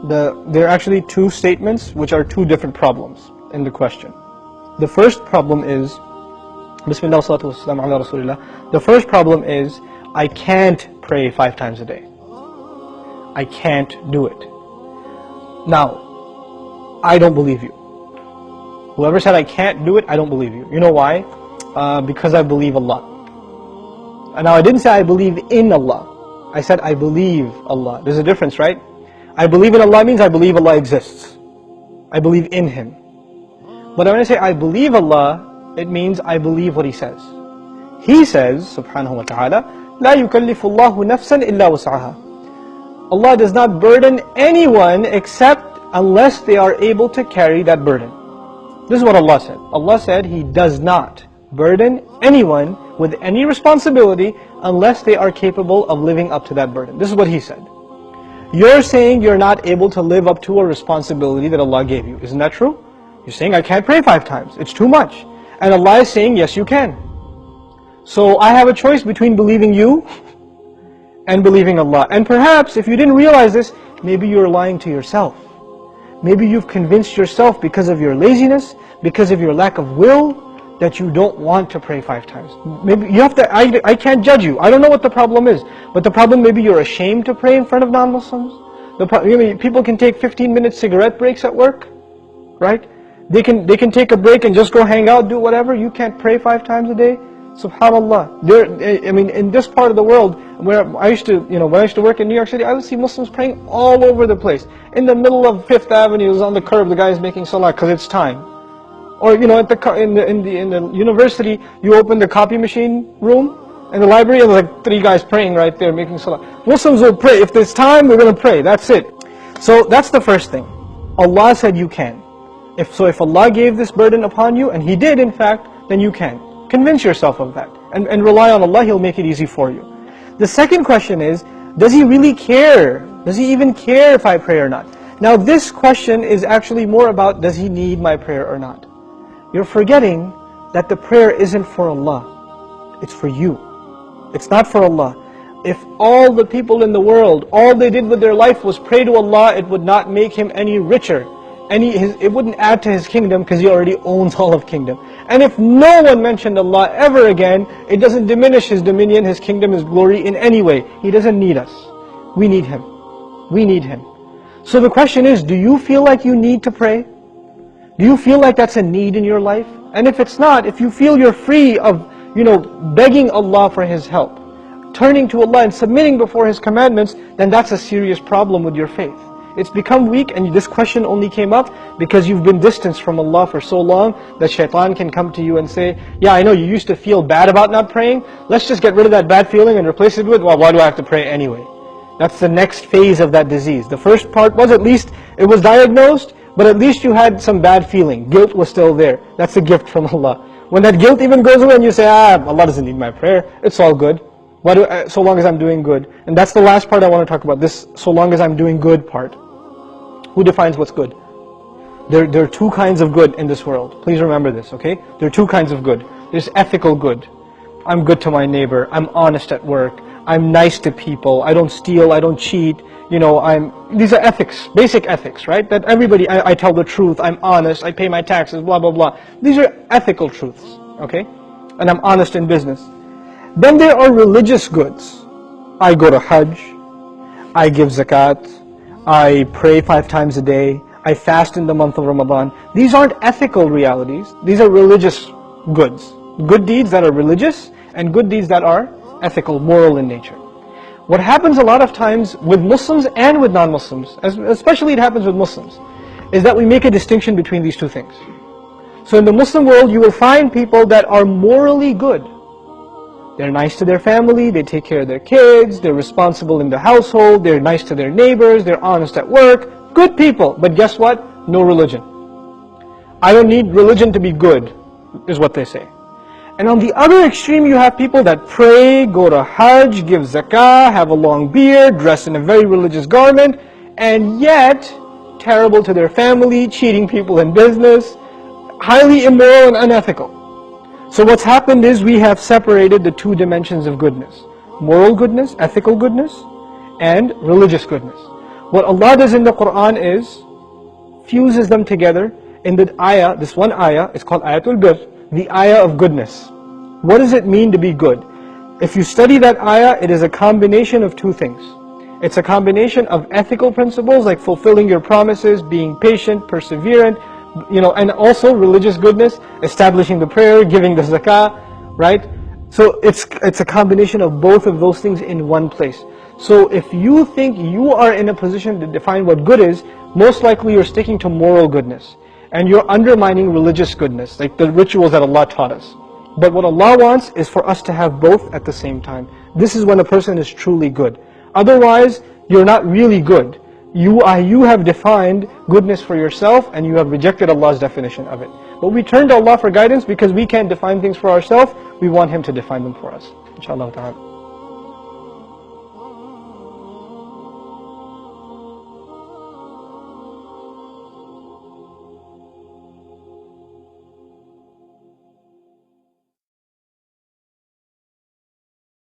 there are actually two statements which are two different problems in the question. The first problem is, Bismillah salatu wassalam ala Rasulillah. The first problem is, I can't pray 5 times a day. I can't do it. Now, I don't believe you. Whoever said I can't do it, I don't believe you. You know why? Because I believe Allah. And now I didn't say I believe in Allah. I said I believe Allah. There's a difference, right? I believe in Allah means I believe Allah exists. I believe in Him. But when I say I believe Allah, it means I believe what He says. He says, subhanahu wa ta'ala, لا يكلف الله نفسا إلا وسعها. Allah does not burden anyone except unless they are able to carry that burden. This is what Allah said. Allah said He does not burden anyone with any responsibility unless they are capable of living up to that burden. This is what He said. You're saying you're not able to live up to a responsibility that Allah gave you. Isn't that true? You're saying I can't pray 5 times. It's too much. And Allah is saying yes you can. So I have a choice between believing you and believing Allah. And perhaps if you didn't realize this, maybe you're lying to yourself. Maybe you've convinced yourself because of your laziness, because of your lack of will, that you don't want to pray 5 times. Maybe you have to, I can't judge you. I don't know what the problem is. But the problem, maybe you're ashamed to pray in front of non-Muslims. People can take 15-minute cigarette breaks at work, right? They can take a break and just go hang out, do whatever. You can't pray 5 times a day. SubhanAllah. In this part of the world, where when I used to work in New York City, I would see Muslims praying all over the place. In the middle of 5th Avenue, on the curb, the guy is making salah because it's time. Or in the university, you open the copy machine room in the library, and there's like 3 guys praying right there, making salah. Muslims will pray. If there's time, we're going to pray. That's it. So that's the first thing. Allah said you can. If Allah gave this burden upon you, and He did in fact, then you can. Convince yourself of that. And rely on Allah, He'll make it easy for you. The second question is, does He really care? Does He even care if I pray or not? Now this question is actually more about, does He need my prayer or not? You're forgetting that the prayer isn't for Allah. It's for you. It's not for Allah. If all the people in the world, all they did with their life was pray to Allah, it would not make Him any richer. It wouldn't add to His kingdom because He already owns all of kingdom. And if no one mentioned Allah ever again, it doesn't diminish His dominion, His kingdom, His glory in any way. He doesn't need us. We need Him. We need Him. So the question is, do you feel like you need to pray? Do you feel like that's a need in your life? And if it's not, if you feel you're free of, begging Allah for His help, turning to Allah and submitting before His commandments, then that's a serious problem with your faith. It's become weak, and this question only came up because you've been distanced from Allah for so long that shaitan can come to you and say, yeah, I know you used to feel bad about not praying, let's just get rid of that bad feeling and replace it with, well, why do I have to pray anyway? That's the next phase of that disease. The first part was, at least it was diagnosed, but at least you had some bad feeling. Guilt was still there. That's a gift from Allah. When that guilt even goes away and you say, Allah doesn't need my prayer, it's all good. So long as I'm doing good. And that's the last part I want to talk about, this so long as I'm doing good part. Who defines what's good? There are 2 kinds of good in this world. Please remember this, okay? There are 2 kinds of good. There's ethical good. I'm good to my neighbor. I'm honest at work. I'm nice to people. I don't steal. I don't cheat. These are ethics, basic ethics, right? That everybody, I tell the truth. I'm honest. I pay my taxes, blah, blah, blah. These are ethical truths, okay? And I'm honest in business. Then there are religious goods. I go to Hajj. I give zakat. I pray 5 times a day. I fast in the month of Ramadan. These aren't ethical realities. These are religious goods. Good deeds that are religious and good deeds that are ethical, moral in nature. What happens a lot of times with Muslims and with non-Muslims, especially it happens with Muslims, is that we make a distinction between these 2 things. So in the Muslim world, you will find people that are morally good. They're nice to their family, they take care of their kids, they're responsible in the household, they're nice to their neighbors, they're honest at work. Good people, but guess what? No religion. I don't need religion to be good, is what they say. And on the other extreme, you have people that pray, go to Hajj, give zakah, have a long beard, dress in a very religious garment, and yet terrible to their family, cheating people in business, highly immoral and unethical. So what's happened is we have separated the 2 dimensions of goodness. Moral goodness, ethical goodness, and religious goodness. What Allah does in the Quran is fuses them together in the ayah, this one ayah, it's called Ayatul Bir, the ayah of goodness. What does it mean to be good? If you study that ayah, it is a combination of two things. It's a combination of ethical principles like fulfilling your promises, being patient, perseverant, and also religious goodness, establishing the prayer, giving the zakah, right? So it's a combination of both of those things in one place. So if you think you are in a position to define what good is, most likely you're sticking to moral goodness. And you're undermining religious goodness, like the rituals that Allah taught us. But what Allah wants is for us to have both at the same time. This is when a person is truly good. Otherwise, you're not really good. You have defined goodness for yourself and you have rejected Allah's definition of it. But we turn to Allah for guidance because we can't define things for ourselves. We want Him to define them for us. Inshallah ta'ala.